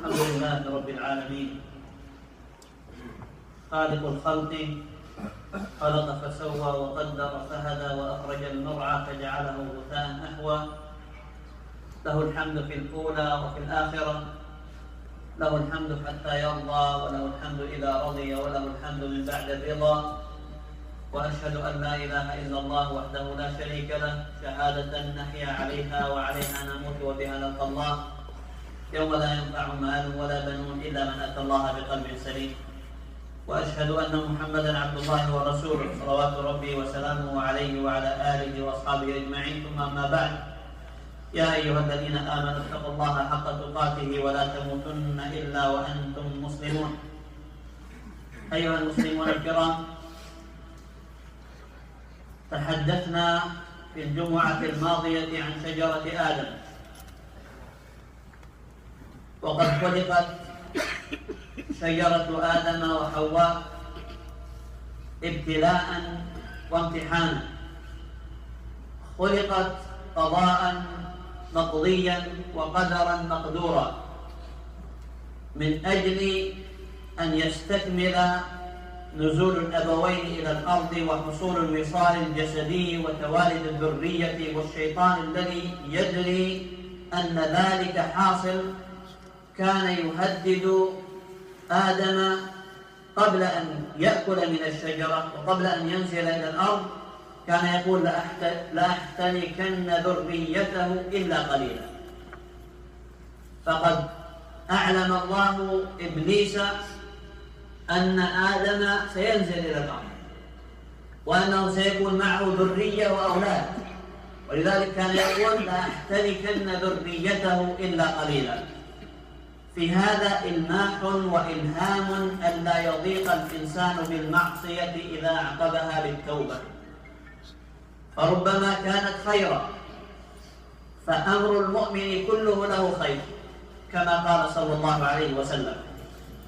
الحمد لله رب العالمين خالق الخلق خلق فسوى وقدر فهدى وأخرج المرعى فجعله غثاء أحوى له الحمد في الأولى وفي الآخرة له الحمد حتى يرضى وله الحمد إذا رضي وله الحمد من بعد الرضا وأشهد أن لا إله إلا الله وحده لا شريك له شهادة نحيا عليها وعليها نموت وبها نلقى الله يوم لا ينفع مال ولا بنون إلا من أتى الله بقلب سليم وأشهد أن محمدا عبد الله ورسوله صلوات ربي وسلامه عليه وعلى آله وأصحابه أجمعين ثم أما بعد يا أيها الذين آمنوا اتقوا الله حق تقاته ولا تموتن إلا وأنتم مسلمون. أيها المسلمون الكرام، تحدثنا في الجمعة الماضية عن شجرة آدم، وقد خلقت شجرة آدم وحواء ابتلاء وامتحانا، خلقت قضاء مقضيا وقدرا مقدورا من أجل أن يستكمل نزول الأبوين إلى الأرض وحصول الوصال الجسدي وتوالد الذرية، والشيطان الذي يدري أن ذلك حاصل كان يهدد آدم قبل أن يأكل من الشجرة وقبل أن ينزل إلى الأرض، كان يقول لأحتنكن ذريته إلا قليلا. فقد أعلم الله إبليس أن آدم سينزل إلى الأرض وأنه سيكون معه ذرية وأولاد، ولذلك كان يقول لأحتنكن ذريته إلا قليلا. في هذا إلماح وإلهام ألا يضيق الإنسان بالمعصية إذا عقبها بالتوبة، فربما كانت خيرا، فأمر المؤمن كله له خير كما قال صلى الله عليه وسلم: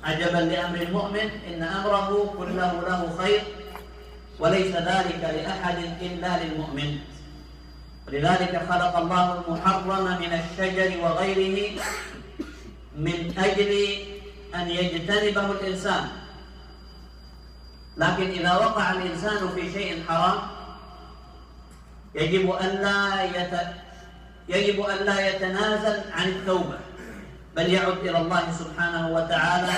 عجبا لأمر المؤمن إن أمره كله له خير وليس ذلك لأحد إلا للمؤمن. ولذلك خلق الله المحرم من الشجر وغيره من أجل أن يجتنبه الإنسان، لكن إذا وقع الإنسان في شيء حرام يجب أن لا يتنازل عن التوبة، بل يعود إلى الله سبحانه وتعالى.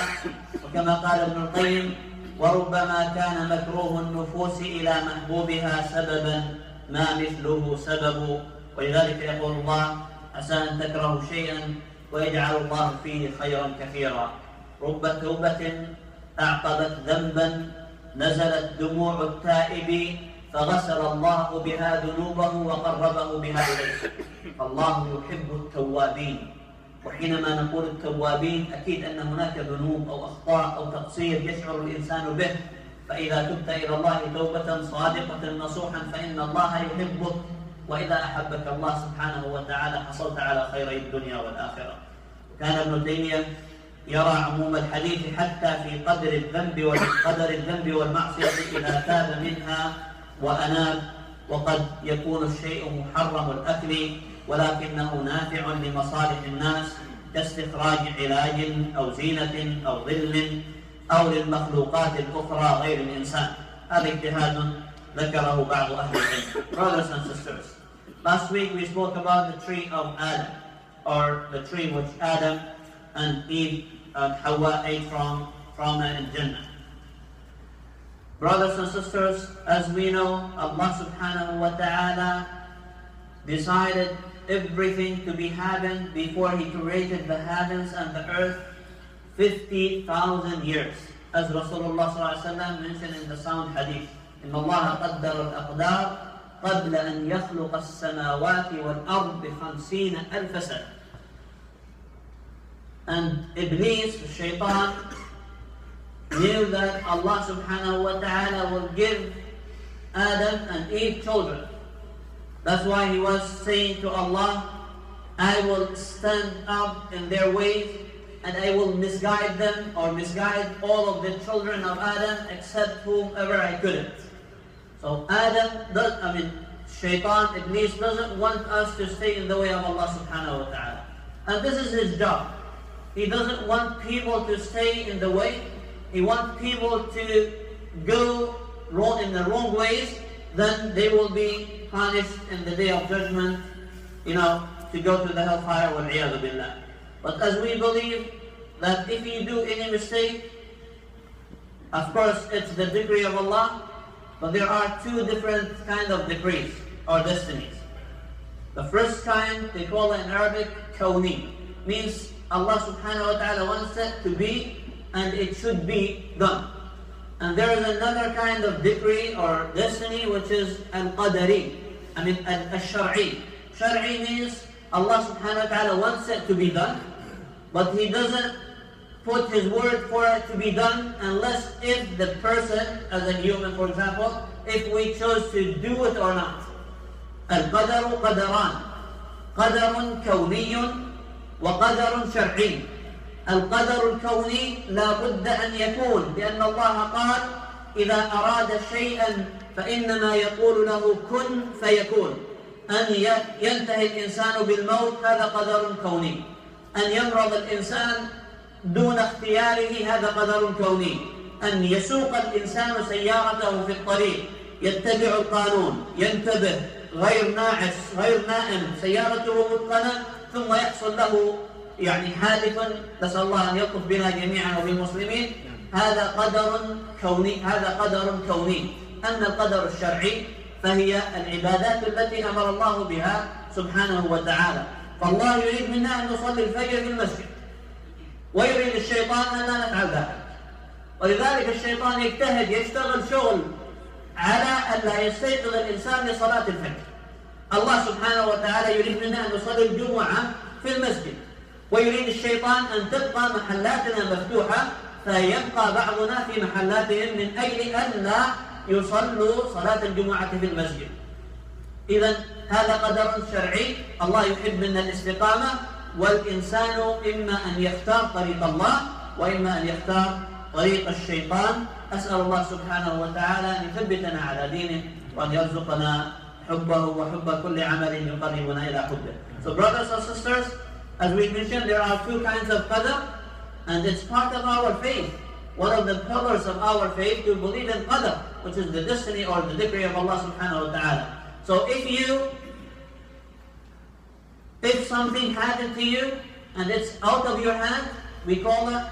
وكما قال ابن القيم: وربما كان مكروه النفوس إلى محبوبها سببا ما مثله سبب. ولذلك يقول الله: عسى أن تكرهوا شيئا ويجعل الله فيه خيرا كثيرا. رب توبة أعقبت ذنبا نزلت دموع التائب فغسل الله بها ذنوبه وقربه بها إليه. فالله يحب التوابين، وحينما نقول التوابين أكيد أن هناك ذنوب أو أخطاء أو تقصير يشعر الإنسان به، فإذا تبت إلى الله توبة صادقة نصوحا فإن الله يحبك، وإذا أحبك الله سبحانه وتعالى حصلت على خيري الدنيا والآخرة. وكان ابن تيمية يرى عموم الحديث حتى في قدر الذنب والمعصية إذا تاب منها وأناب، وقد يكون الشيء محرم الأكل ولكنه نافع لمصالح الناس كاستخراج علاج أو زينة أو ظل أو للمخلوقات الأخرى غير الإنسان. هذا اجتهاد ذكره بعض أهل العلم. Brothers and sisters, last week we spoke about the tree of Adam, or the tree which Adam and Eve and Hawa ate from in Jannah. Brothers and sisters, as we know, Allah subhanahu wa ta'ala decided everything to be happened before He created the heavens and the earth 50,000 years. As Rasulullah sallallahu alaihi wasallam mentioned in the sound hadith, إن الله قدر الأقدار قبل أن يخلق السماوات والأرض ب50,000 سنة. And Iblis, the Shaitan, knew that Allah subhanahu wa ta'ala will give Adam and Eve children. That's why he was saying to Allah, I will stand up in their ways and I will misguide them or misguide all of the children of Adam except whomever I couldn't. So Shaitan, Iblis doesn't want us to stay in the way of Allah subhanahu wa ta'ala. And this is his job. He doesn't want people to stay in the way. He wants people to go in the wrong ways. Then they will be punished in the day of judgment, to go to the hellfire, wal-'iyadhu billah. But as we believe that if you do any mistake, of course it's the decree of Allah, but there are two different kind of decrees or destinies. The first kind, they call it in Arabic, kawni, means Allah subhanahu wa ta'ala wants it to be and it should be done. And there is another kind of decree or destiny which is al-qadari, al-shar'i. Shar'i means Allah subhanahu wa ta'ala wants it to be done, but He doesn't put His word for it to be done unless if the person, as a human for example, if we chose to do it or not. Al-qadaru qadaran. Qadarun kawniyun wa qadarun shar'i. القدر الكوني لا بد أن يكون، لأن الله قال إذا أراد شيئا فإنما يقول له كن فيكون. أن ينتهي الإنسان بالموت هذا قدر كوني. أن يمرض الإنسان دون اختياره هذا قدر كوني. أن يسوق الإنسان سيارته في الطريق يتبع القانون، ينتبه، غير ناعس غير نائم، سيارته متقنة، ثم يحصل له حادث، نسأل الله أن يلطف بنا جميعا وبالمسلمين، هذا قدر كوني. هذا قدر كوني. أما القدر الشرعي فهي العبادات التي أمر الله بها سبحانه وتعالى. فالله يريد منا أن نصلي الفجر في المسجد، ويريد الشيطان أن لا نفعل ذلك، ولذلك الشيطان يجتهد يشتغل شغل على أن لا يستيقظ الإنسان لصلاة الفجر. الله سبحانه وتعالى يريد منا أن نصلي الجمعة في المسجد، ويريد الشيطان أن تبقى محلاتنا مفتوحة فيبقى بعضنا في محلاتهم من أجل أن لا يصلوا صلاة الجمعة في المسجد. إذن هذا قدر شرعي. الله يحب منا الاستقامة، والإنسان إما أن يختار طريق الله وإما أن يختار طريق الشيطان. أسأل الله سبحانه وتعالى أن يثبتنا على دينه وأن يرزقنا حبه وحب كل عمل يقربنا إلى حبه. So brothers and sisters, as we mentioned, there are two kinds of qadar, and it's part of our faith. One of the pillars of our faith to believe in qadar, which is the destiny or the decree of Allah subhanahu wa ta'ala. So if something happened to you and it's out of your hand, we call it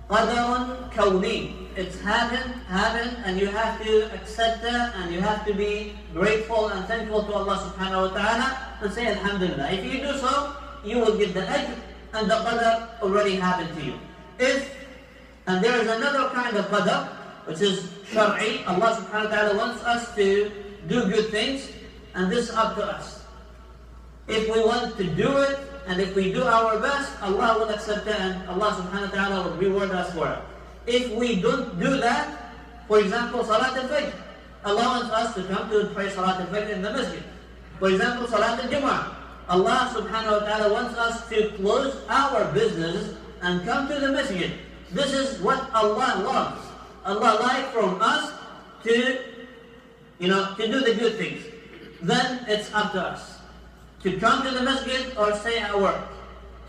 qadarun kawni. It's happened, and you have to accept it, and you have to be grateful and thankful to Allah subhanahu wa ta'ala and say alhamdulillah. If you do so, you will get the ajr, and the qadar already happened to you. And there is another kind of qadar, which is shar'i. Allah subhanahu wa ta'ala wants us to do good things, and this is up to us. If we want to do it, and if we do our best, Allah will accept it, and Allah subhanahu wa ta'ala will reward us for it. If we don't do that, for example, Salat al-Fajr, Allah wants us to come to pray Salat al-Fajr in the masjid. For example, Salat al-Jum'ah, Allah subhanahu wa ta'ala wants us to close our business and come to the masjid. This is what Allah loves. Allah likes from us to do the good things. Then it's up to us to come to the masjid or stay at work,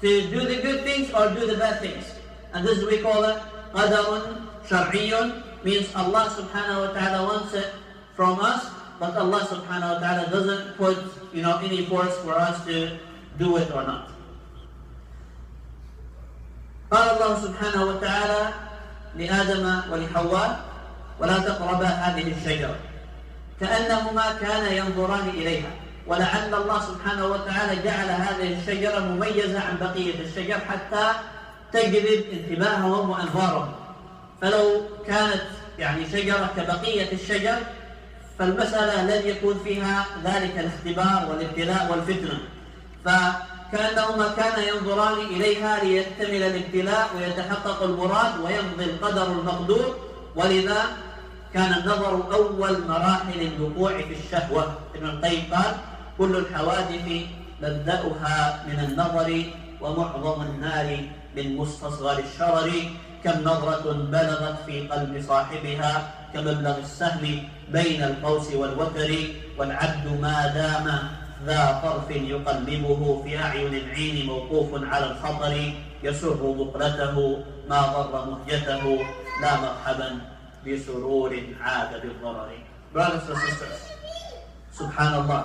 to do the good things or do the bad things. And this we call it qadarun shar'iyyun, means Allah subhanahu wa ta'ala wants it from us, but Allah subhanahu wa ta'ala doesn't put any force for us to do it or not. قال الله سبحانه وتعالى لآدم ولحواء ولا تقربا هذه الشجرة كأنهما كانا ينظران إليها ولعل الله سبحانه وتعالى جعل هذه الشجرة مميزة عن بقية الشجر حتى تجذب انتباههم وأنظارهم. فلو كانت شجرة كبقية الشجر فالمسألة لن يكون فيها ذلك الاختبار والابتلاء والفتنة. فكأنهما كان ينظران إليها ليكتمل الابتلاء ويتحقق المراد ويمضي القدر المقدور، ولذا كان النظر أول مراحل الوقوع في الشهوة. ابن القيم قال كل الحوادث مبدأها من النظر ومعظم النار من مستصغر الشرر كم نظرة بلغت في قلب صاحبها كمبلغ السهم بين القوس والوتر والعبد ما دام ذا طرف يقلبه في أعين العين موقوف على الخطر يسر ضقلته ما ضر مهجته لا مرحبا بسرور عاد بالضرر. Brothers and sisters, subhanallah,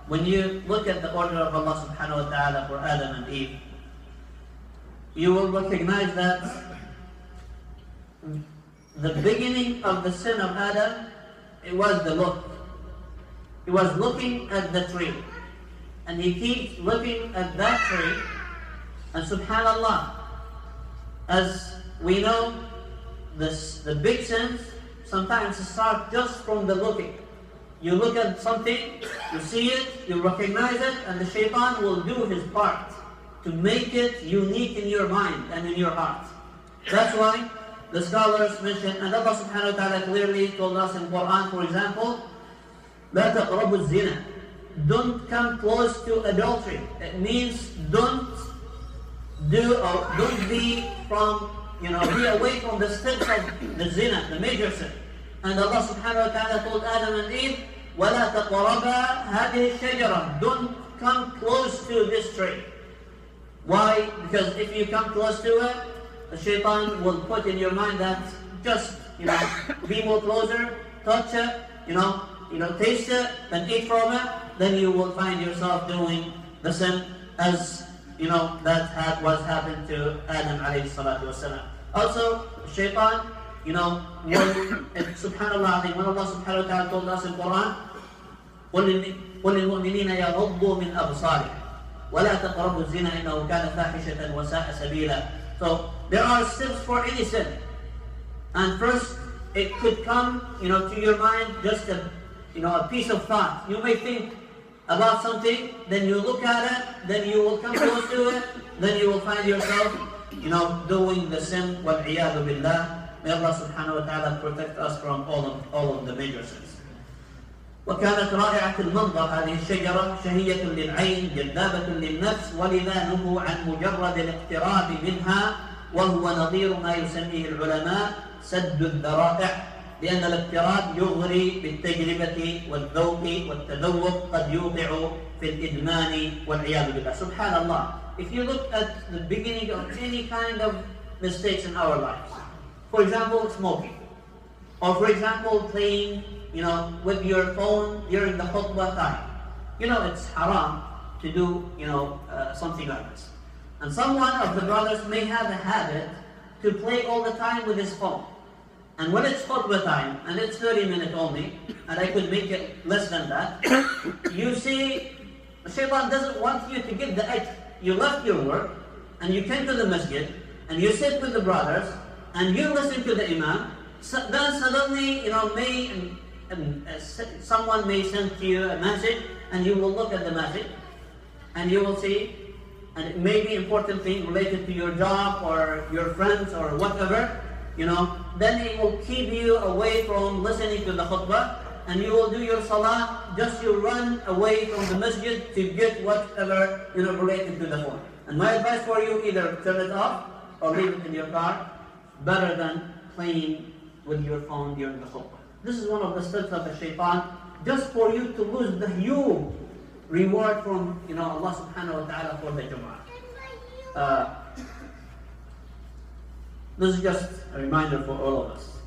when you look at the order of Allah subhanahu wa ta'ala for Adam and Eve, you will recognize that the beginning of the sin of Adam, it was the look. He was looking at the tree, and he keeps looking at that tree, and subhanallah, as we know, the big sins sometimes start just from the looking. You look at something, you see it, you recognize it, and the shaitan will do his part to make it unique in your mind and in your heart. That's why the scholars mention, and Allah subhanahu wa ta'ala clearly told us in Quran, for example, لا تقربوا الزنا. Don't come close to adultery. It means don't be from, be away from the steps of the zina, the major sin. And Allah subhanahu wa ta'ala told Adam and Eve, وَلَا تَقْرَبَا هَذِهِ الشَّجَرَةِ. Don't come close to this tree. Why? Because if you come close to it, the shaitan will put in your mind that just, be more closer, touch it, taste it, then eat from it, then you will find yourself doing the sin as, that was happened to Adam alayhi salatu wasalam. Also, shaitan, subhanallah, when Allah subhanahu wa ta'ala told us in Quran, قُلْ لِلْمُؤْمِنِينَ يَغُضُّوا مِنْ أَبْصَارِهِمْ وَلَا تَقْرَبُوا الزِّنَا إِنَّهُ كَانَ فَاحِشَةً وَسَاءَ سَبِيلًا. So, there are steps for any sin. And first, it could come, to your mind just a piece of thought. You may think about something, then you look at it, then you will come close to it, then you will find yourself, doing the sin. وَالْعِيَاذُ بِاللَّهِ. May Allah subhanahu wa ta'ala protect us from all of the major sins. وكانت رائعة المنظر هذه الشجرة شهية للعين جذابة للنفس ولذا نهوا عن مجرد الاقتراب منها وهو نظير ما يسميه العلماء سد الذرائع لأن الاقتراب يغري بالتجربة والذوق والتذوق قد يوقع في الإدمان والعياذ بالله. Subhanallah, if you look at the beginning of any kind of mistakes in our lives, for example, smoking, or for example, playing, with your phone during the khutbah time. It's haram to do, something like this. And someone of the brothers may have a habit to play all the time with his phone. And when it's khutbah time, and it's 30 minutes only, and I could make it less than that, you see, the shaitan doesn't want you to get the ajr. You left your work, and you came to the masjid, and you sit with the brothers, and you listen to the imam. Then suddenly, someone may send to you a message, and you will look at the message, and you will see, and it may be important thing related to your job or your friends or whatever, then it will keep you away from listening to the khutbah, and you will do your salah, just you run away from the masjid to get whatever, related to the phone. And my advice for you, either turn it off or leave it in your car, better than playing with your phone during the khutbah. This is one of the steps of the shaitan, just for you to lose the huge reward from, Allah subhanahu wa ta'ala for the Jumu'ah. This is just a reminder for all of us.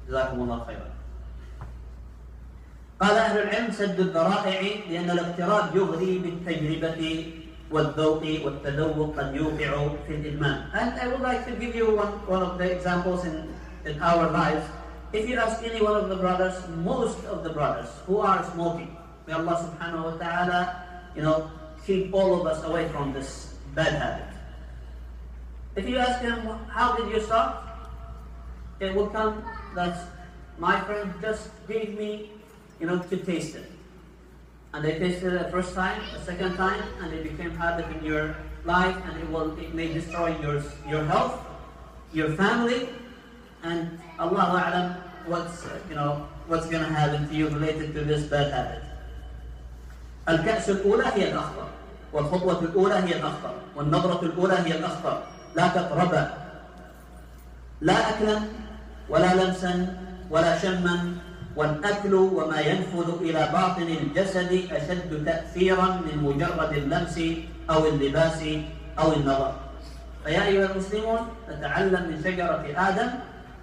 جزاكم الله خيرا. قال أهل العلم سد الذرائع لأن الاقتراب يغري بالتجربة والذوق والتذوق قد يوقع في الإدمان. And I would like to give you one of the examples in our lives. If you ask any one of the brothers, most of the brothers who are smoking, may Allah subhanahu wa ta'ala, keep all of us away from this bad habit. If you ask him, how did you stop? It will come that my friend just gave me, to taste it. And they tasted it the first time, the second time, and it became habit in your life, and it may destroy your health, your family, and Allahu A'lam what's going to happen to you related to this bad habit. الكأس الأولى هي الأخطر والخطوة الأولى هي الأخطر والنظرة الأولى هي الأخطر لا تقربا لا أكلا ولا لمسا ولا شما والأكل وما ينفذ إلى باطن الجسد أشد تأثيرا من مجرد اللمس أو اللباس أو النظر. فيا أيها المسلمون نتعلم من شجرة آدم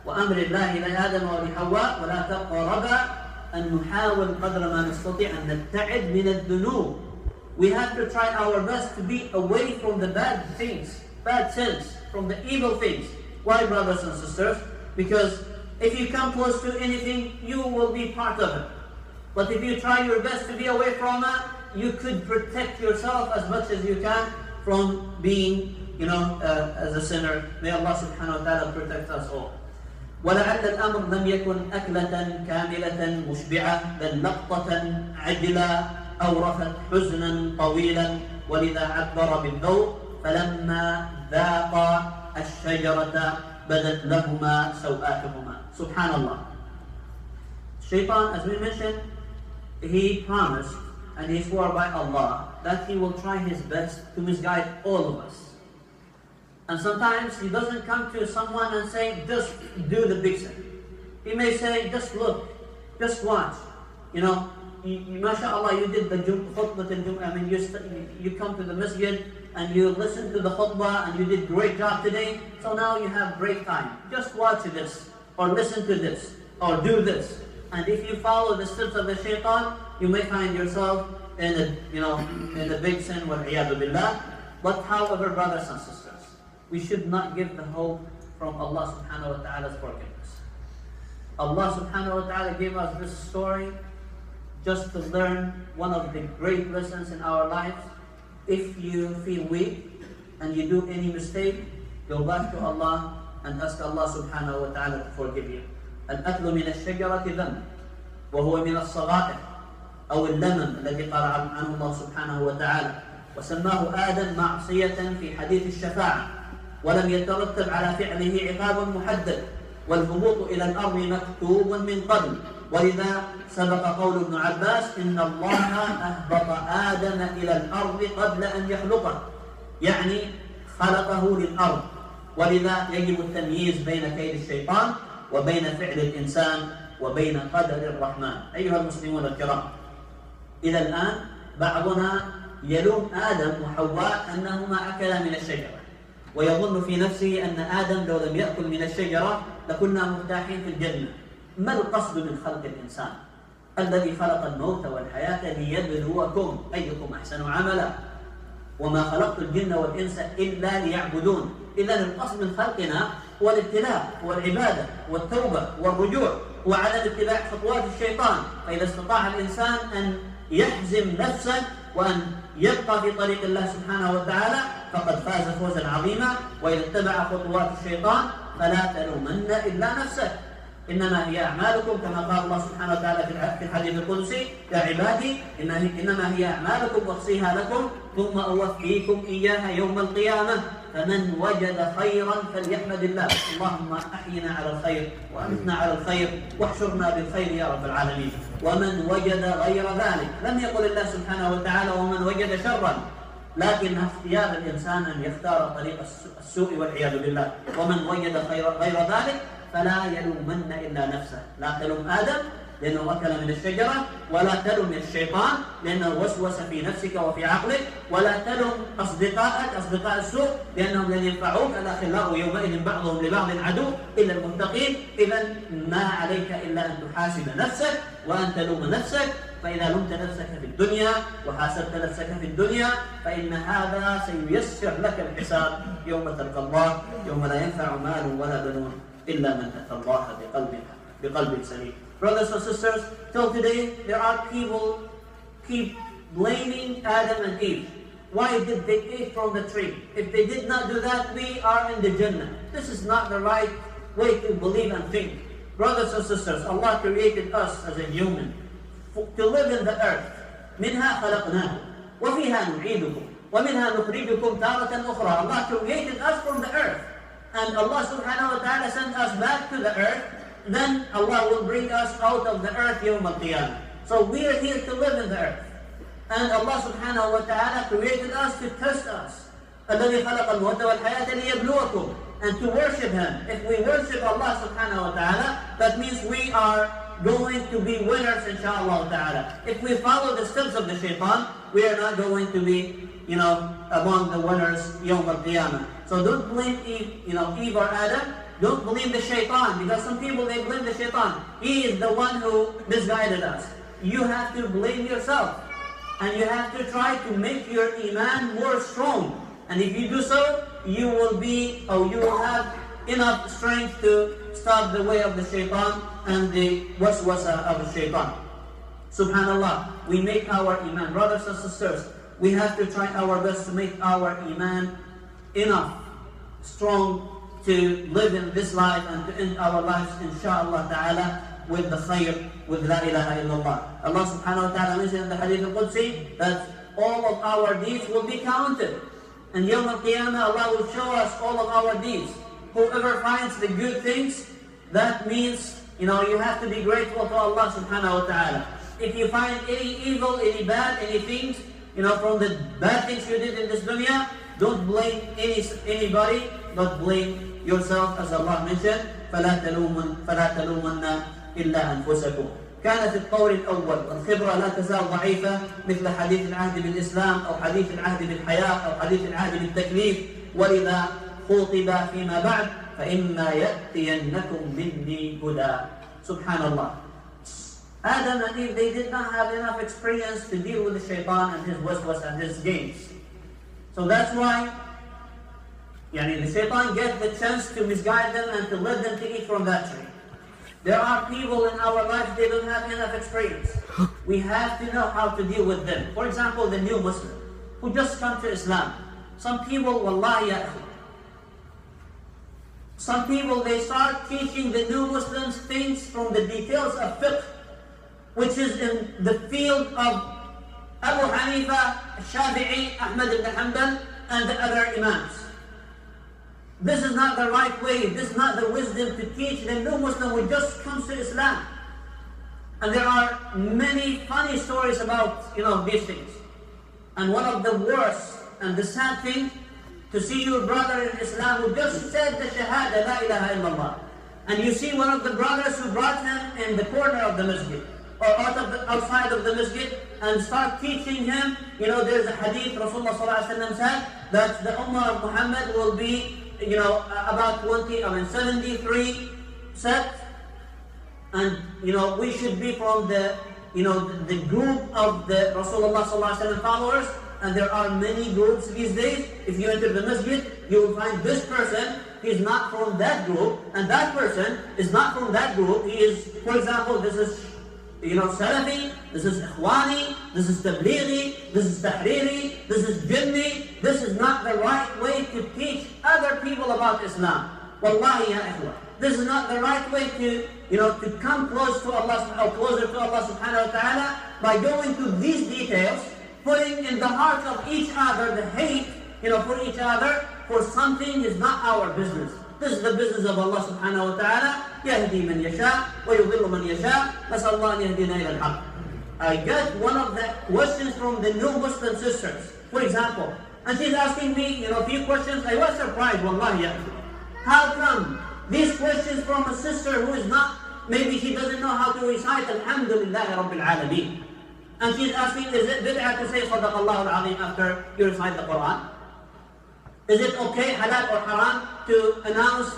وأمر الله لآدم ولحواء ولا تقربا، أن نحاول قدر ما نستطيع أن نبتعد من الذنوب. We have to try our best to be away from the bad things, bad sins, from the evil things. Why, brothers and sisters? Because if you come close to anything, you will be part of it. But if you try your best to be away from it, you could protect yourself as much as you can from being, as a sinner. May Allah subhanahu wa ta'ala protect us all. ولعل الأمر لم يكن أكلة كاملة مشبعة، بل لقطة عجلة أورثت حزنا طويلا، ولذا عبر بالذوق فلما ذاقا الشجرة بدت لهما سوآتهما. سبحان الله. Shaitan, as we mentioned, he promised and he swore by Allah that he will try his best to misguide all of us. And sometimes he doesn't come to someone and say, just do the big sin. He may say, just look, just watch. MashaAllah, you did the khutbah, you come to the masjid and you listen to the khutbah and you did great job today. So now you have break time. Just watch this or listen to this or do this. And if you follow the steps of the shaitan, you may find yourself in a big sin, wal-iyadu billah. But however, brothers and sisters, we should not give the hope from Allah subhanahu wa ta'ala's forgiveness. Allah subhanahu wa ta'ala gave us this story just to learn one of the great lessons in our lives. If you feel weak and you do any mistake, go back to Allah and ask Allah subhanahu wa ta'ala to forgive you. الأكل من الشجرة ذنب وهو من الصغائر أو اللمم الذي قال عنه الله سبحانه وتعالى، وسماه آدم معصية في حديث الشفاعة، ولم يترتب على فعله عقاب محدد، والهبوط إلى الأرض مكتوب من قبل، ولذا سبق قول ابن عباس إن الله أهبط آدم إلى الأرض قبل أن يخلقه، يعني خلقه للأرض. ولذا يجب التمييز بين كيد الشيطان وبين فعل الإنسان وبين قدر الرحمن. أيها المسلمون الكرام، إلى الآن بعضنا يلوم آدم وحواء أنهما أكلا من الشجرة، ويظن في نفسه أن آدم لو لم يأكل من الشجرة لكنا مرتاحين في الجنة. ما القصد من خلق الإنسان؟ الذي خلق الموت والحياة ليبلوكم أيكم أحسن عملا، وما خلقت الجن والإنس إلا ليعبدون. إذن القصد من خلقنا هو الابتلاء والعبادة والتوبة والرجوع وعدم اتباع خطوات الشيطان. فإذا استطاع الإنسان أن يحزم نفسه وأن يبقى في طريق الله سبحانه وتعالى فقد فاز فوزا عظيما. وإذا اتبع خطوات الشيطان فلا تلومن إلا نفسه، إنما هي أعمالكم كما قال الله سبحانه وتعالى في الحديث القدسي: يا عبادي إنما هي أعمالكم أحصيها لكم ثم أوفيكم إياها يوم القيامة، فمن وجد خيرا فليحمد الله. اللهم أحينا على الخير وأمتنا على الخير واحشرنا بالخير يا رب العالمين. ومن وجد غير ذلك، لم يقل الله سبحانه وتعالى ومن وجد شرا، لكن اختيار الإنسان أن يختار طريق السوء والعياذ بالله. ومن وجد غير ذلك فلا يلومن إلا نفسه. لا تلوم آدم لأنه أكل من الشجرة، ولا تلوم الشيطان لأنه وسوس في نفسك وفي عقلك، ولا تلوم أصدقاء السوء لأنهم لن ينفعوك. الأخلاء يومئذ بعضهم لبعض عدو إلا المتقين. إذا ما عليك إلا أن تحاسب نفسك وأن تلوم نفسك. فإذا لمت نفسك في الدنيا وحاسبت نفسك في الدنيا فإن هذا سييسر لك الحساب يوم تلقى الله، يوم لا ينفع مال ولا بنون إلا من أتى الله بقلب سليم. Brothers and sisters, till today there are people keep blaming Adam and Eve. Why did they eat from the tree? If they did not do that, we are in the Jannah. This is not the right way to believe and think. Brothers and sisters, Allah created us as a human to live in the earth. منها خلقناكم وفيها نعيدكم ومنها نخرجكم تارة أخرى. Allah created us from the earth, and Allah subhanahu wa ta'ala sent us back to the earth. Then Allah will bring us out of the earth يوم القيامة. So we are here to live in the earth, and Allah subhanahu wa ta'ala created us to test us. الذي خلق الموت والحياة ليبلوكم, and to worship Him. If we worship Allah subhanahu wa ta'ala, that means we are going to be winners, inshallah ta'ala. If we follow the steps of the shaitan, we are not going to be, among the winners Yawm al-Qiyamah. So don't blame Eve or Adam. Don't blame the shaitan, because some people, they blame the shaitan. He is the one who misguided us. You have to blame yourself. And you have to try to make your iman more strong. And if you do so, you will have enough strength to stop the way of the shaitan and the waswasa of the shaitan. Subhanallah, we make our iman. Brothers and sisters, we have to try our best to make our iman enough, strong, to live in this life and to end our lives, inshaAllah ta'ala, with the khair, with la ilaha illallah. Allah subhanahu wa ta'ala mentioned in the hadith al-Qudsi that all of our deeds will be counted. And Yawm al-Qiyamah, Allah will show us all of our deeds. Whoever finds the good things, that means, you have to be grateful to Allah subhanahu wa ta'ala. If you find any evil, any bad, any things, from the bad things you did in this dunya, don't blame anybody, but blame yourself, as Allah mentioned, فَلَا تَلُومَنَّ إِلَّا أَنفُسَكُمْ. كانت الطور الأول والخبرة لا تزال ضعيفة مثل حديث العهد بالإسلام أو حديث العهد بالحياة أو حديث العهد بالتكليف، ولذا خُطِبَ فيما بعد فإما يأتينكم مني هدى. Subhanallah. Adam and Eve, they did not have enough experience to deal with the shaitan and his waswas and his games. So that's why the shaitan gets the chance to misguide them and to let them to eat from that tree. There are people in our lives, they don't have enough experience. We have to know how to deal with them. For example, the new Muslim who just come to Islam. Some people, wallahi ya akhi, some people, they start teaching the new Muslims things from the details of fiqh, which is in the field of Abu Hanifa, Shafi'i, Ahmad ibn Hanbal, and the other imams. This is not the right way. This is not the wisdom to teach the new Muslim who just comes to Islam. And there are many funny stories about, these things. And one of the worst and the sad thing, to see your brother in Islam who just said the Shahada, La ilaha illallah. And you see one of the brothers who brought him in the corner of the masjid, or outside of the masjid, and start teaching him, there's a hadith, Rasulullah said, that the Ummah of Muhammad will be, about 73 sects, and we should be from the the group of the Rasulullah followers. And there are many groups these days. If you enter the masjid, you will find this person, he is not from that group, and that person is not from that group. He is, for example, this is Salafi, this is Ikhwani, this is Tablighi, this is Tahriri, this is Jinni. This is not the right way to teach other people about Islam. Wallahi ya ikhwa. This is not the right way to, to come close to Allah, or closer to Allah subhanahu wa ta'ala, by going to these details, putting in the hearts of each other the hate, for each other, for something is not our business. This is the business of Allah subhanahu wa ta'ala. يهدي من يشاء ويضل من يشاء. نسأل الله أن يهدينا إلى الحق. I got one of the questions from the new Muslim sisters, for example, and she's asking me, a few questions. I was surprised, wallahi. How come these questions from a sister who is not, maybe she doesn't know how to recite Alhamdulillah Rabbil Alameen, and she's asking, is it bid'ah to say Sadaqallahu al-Azim after you recite the Quran? Is it okay, halal or haram, to announce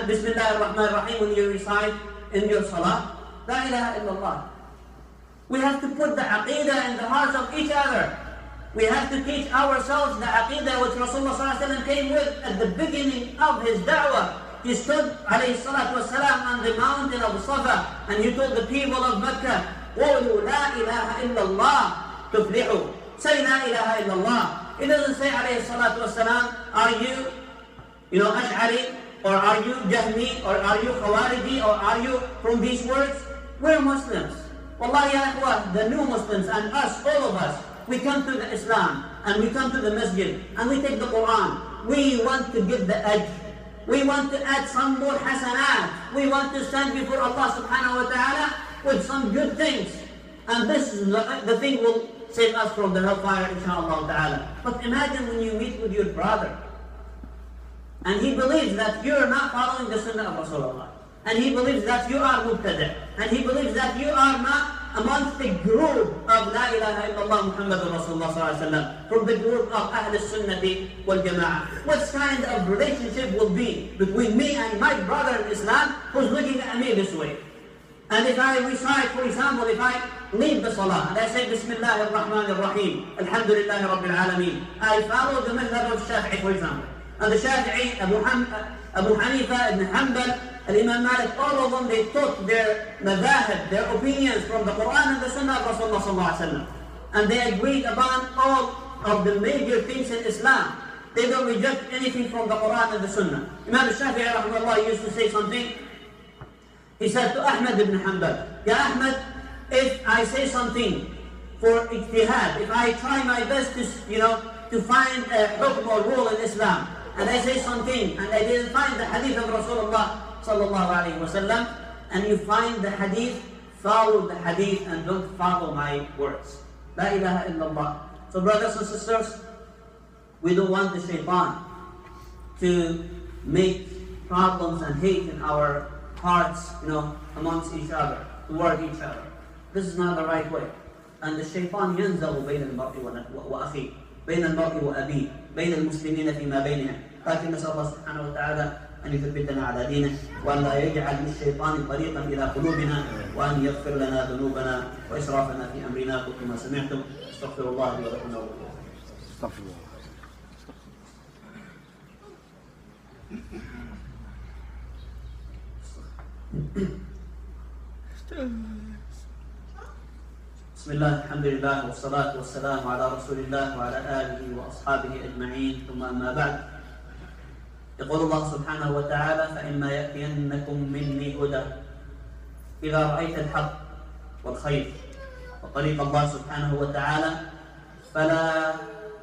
Bismillah ar-Rahman ar-Rahim when you recite in your salah? La ilaha illallah. We have to put the aqidah in the hearts of each other. We have to teach ourselves the aqidah which Rasulullah came with at the beginning of his da'wah. He stood alayhi salatu wasalam on the mountain of Safa, and he told the people of Mecca, قولوا لا إله إلا الله تفلحوا. Say la ilaha illallah. It doesn't say alayhi salatu wasalam, are you, Ash'ari, or are you Jahmi, or are you Khawariji, or are you from these words? We're Muslims. Wallahi ya ikhwah, the new Muslims and us, all of us, we come to the Islam, and we come to the masjid, and we take the Quran. We want to give the edge. We want to add some more hasanat. We want to stand before Allah subhanahu wa ta'ala with some good things. And this is the thing will save us from the hellfire, inshallah ta'ala. But imagine when you meet with your brother, and he believes that you're not following the sunnah of Rasulullah. and he believes that you are mubtada', and he believes that you are not amongst the group of La ilaha illallah Muhammadur Rasulullah sallallahu alaihi wasallam, from the group of Ahl Sunnati wal Jama'ah. What kind of relationship will be between me and my brother in Islam who's looking at me this way? And if I recite, for example, if I leave the salah and I say Bismillah ar-Rahman ar-Rahim, Alhamdulillahi Rabbil Alameen, I follow the madhab of Shafi'i, for example. And the Shafi'i, Abu Hanifa, Ibn Hanbal, Imam Malik, all of them, they took their madhahib, their opinions from the Quran and the Sunnah of Rasulullah sallallahu alaihi wasallam. And they agreed upon all of the major things in Islam. They don't reject anything from the Quran and the Sunnah. Imam Shafi'i rahimahullah used to say something. He said to Ahmad ibn Hanbal, Ya Ahmad, if I say something for ijtihad, if I try my best to find a hukm or rule in Islam, and I say something and I didn't find the hadith of Rasulullah sallallahu alayhi wa sallam, and you find the hadith, follow the hadith and don't follow my words. La ilaha illallah. So brothers and sisters, we don't want the shaitan to make problems and hate in our hearts, amongst each other, toward each other. This is not the right way. And the shaitan ينزغ بين المرء وأخيه، بين المرء وأبيه، بين المسلمين فيما بينهم. لكن نسأل الله سبحانه وتعالى أن يثبتنا على دينه، وأن لا يجعل للشيطان طريقا إلى قلوبنا، وأن يغفر لنا ذنوبنا وإسرافنا في أمرنا. قلت ما سمعتم، استغفر الله لي ولكم وأتوب إليه. استغفر الله. بسم الله، الحمد لله، والصلاة والسلام على رسول الله وعلى آله وأصحابه أجمعين، ثم أما بعد. يقول الله سبحانه وتعالى: فإما يأتينكم مني هدى. إذا رأيت الحق والخير وطريق الله سبحانه وتعالى فلا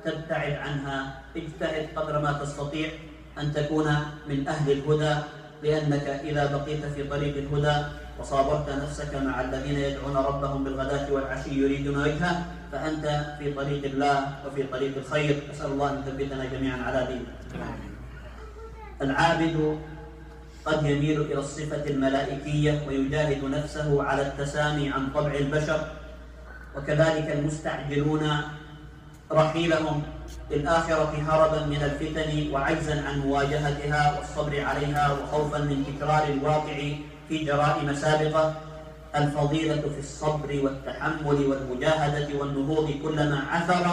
تبتعد عنها، اجتهد قدر ما تستطيع أن تكون من أهل الهدى، لأنك إذا بقيت في طريق الهدى وصابرت نفسك مع الذين يدعون ربهم بالغداة والعشي يريدون وجهه فأنت في طريق الله وفي طريق الخير. أسأل الله أن يثبتنا جميعا على دينه. العابد قد يميل إلى الصفة الملائكية ويجاهد نفسه على التسامي عن طبع البشر، وكذلك المستعجلون رحيلهم للآخرة هربا من الفتن وعجزا عن مواجهتها والصبر عليها وخوفا من تكرار الواقع في جرائم سابقة. الفضيلة في الصبر والتحمل والمجاهدة والنهوض. كلما عثر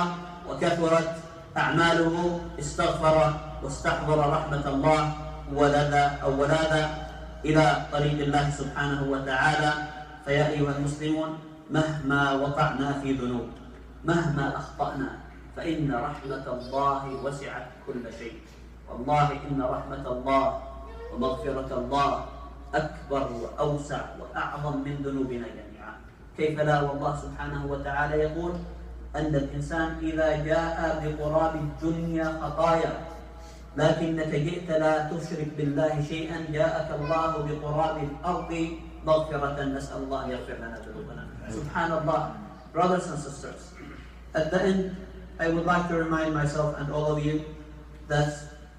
وكثرت أعماله استغفر واستحضر رحمة الله ولاذ إلى طريق الله سبحانه وتعالى. فيا أيها المسلمون، مهما وقعنا في ذنوب، مهما أخطأنا، فإن رحمة الله وسعت كل شيء. والله إن رحمة الله ومغفرة الله أكبر وأوسع وأعظم من ذنوبنا جميعا. كيف لا؟ والله سبحانه وتعالى يقول أن الإنسان إذا جاء بقراب الدنيا خطايا لكنك جئت لا تشرك بالله شيئا، جاءك الله بقراب الأرض مغفرة. نسأل الله أن يغفر لنا ذنوبنا. سبحان الله. Brothers and sisters, at the end I would like to remind myself and all of you that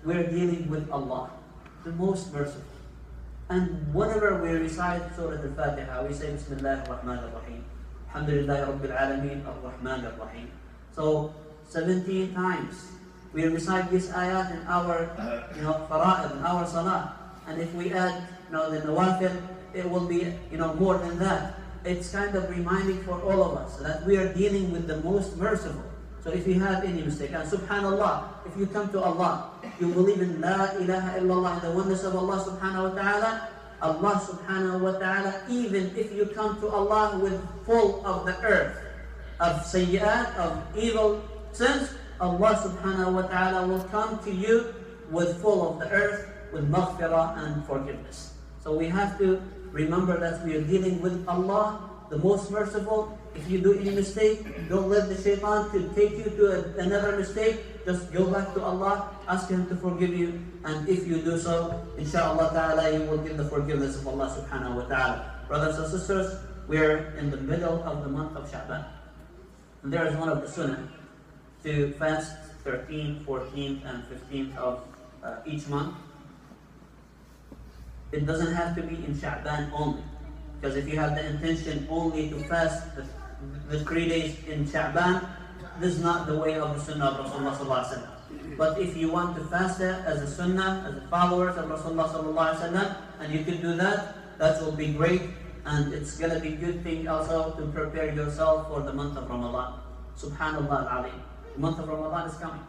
we're dealing with Allah, the most merciful. And whenever we recite Surah Al-Fatiha, we say Bismillah ar-Rahman ar-Rahim, Alhamdulillahi Rabbil Alameen ar-Rahman ar-Rahim. So 17 times we recite this ayat in our fara'id, in our salah. And if we add the nawafil, it will be more than that. It's kind of reminding for all of us that we are dealing with the most merciful. So if you have any mistake, and subhanallah, if you come to Allah, you believe in La ilaha illallah, the oneness of Allah subhanahu wa ta'ala, Allah subhanahu wa ta'ala, even if you come to Allah with full of the earth of sayyat, of evil sins, Allah subhanahu wa ta'ala will come to you with full of the earth, with maghfirah and forgiveness. So we have to remember that we are dealing with Allah, the most merciful. If you do any mistake, don't let the shaitan to take you to another mistake. Just go back to Allah, ask Him to forgive you, and if you do so, inshallah ta'ala, you will get the forgiveness of Allah subhanahu wa ta'ala. Brothers and sisters, we are in the middle of the month of Sha'ban. And there is one of the sunnah to fast 13th, 14th, and 15th of each month. it doesn't have to be in Sha'ban only. Because if you have the intention only to fast the 3 days in Sha'ban, this is not the way of the Sunnah of Rasulullah sallallahu alaihi wasallam. But if you want to fast it as a Sunnah, as a followers of Rasulullah sallallahu alaihi wasallam, and you can do that, that will be great. And it's going to be a good thing also to prepare yourself for the month of Ramadan. Subhanallah al-Alim. The month of Ramadan is coming.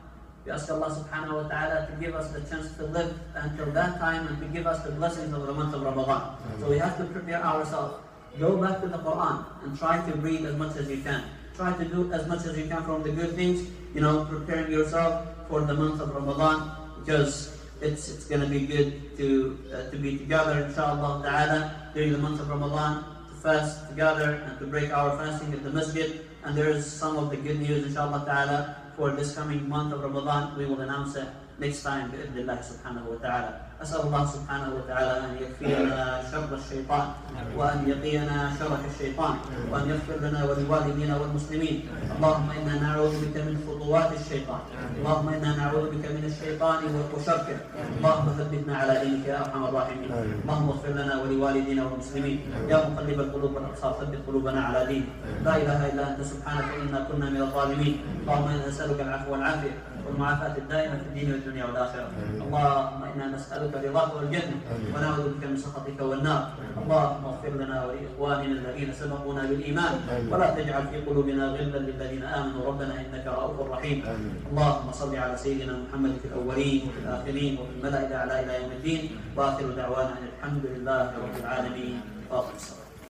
We ask Allah subhanahu wa ta'ala to give us the chance to live until that time and to give us the blessings of the month of Ramadan. So we have to prepare ourselves. Go back to the Quran and try to read as much as you can. Try to do as much as you can from the good things, preparing yourself for the month of Ramadan, because it's going to be good to be together, inshallah ta'ala, during the month of Ramadan, to fast together and to break our fasting at the masjid. And there is some of the good news, inshallah ta'ala, for this coming month of Ramadan. We will announce it next time, bi'idhnillah subhanahu wa ta'ala. أسأل الله سبحانه وتعالى أن يكفينا شر الشيطان وأن يقينا شر الشيطان وأن يغفر لنا ولوالدينا والمسلمين. اللهم إنا نعوذ بك من خطوات الشيطان. اللهم إنا نعوذ بك من الشيطان وشركه. اللهم ثبتنا على دينك يا أرحم الراحمين. اللهم اغفر لنا ولوالدينا والمسلمين. يا مقلب القلوب والأبصار ثبت قلوبنا على دينك. لا إله إلا أنت سبحانك إنا كنا من الظالمين. اللهم إنا نسألك العفو والعافية والمعافاة الدائمة في الدين والدنيا والآخرة. اللهم إنا نسألك رضاك والجنة ونعوذ بك من سخطك والنار. اللهم اغفر لنا ولإخواننا الذين سبقونا بالإيمان ولا تجعل في قلوبنا غلا للذين آمنوا ربنا إنك رؤوف رحيم. اللهم صل على سيدنا محمد في الأولين وفي الآخرين وفي الملأ الأعلى إلى يوم الدين. وآخر دعوانا أن الحمد لله رب العالمين.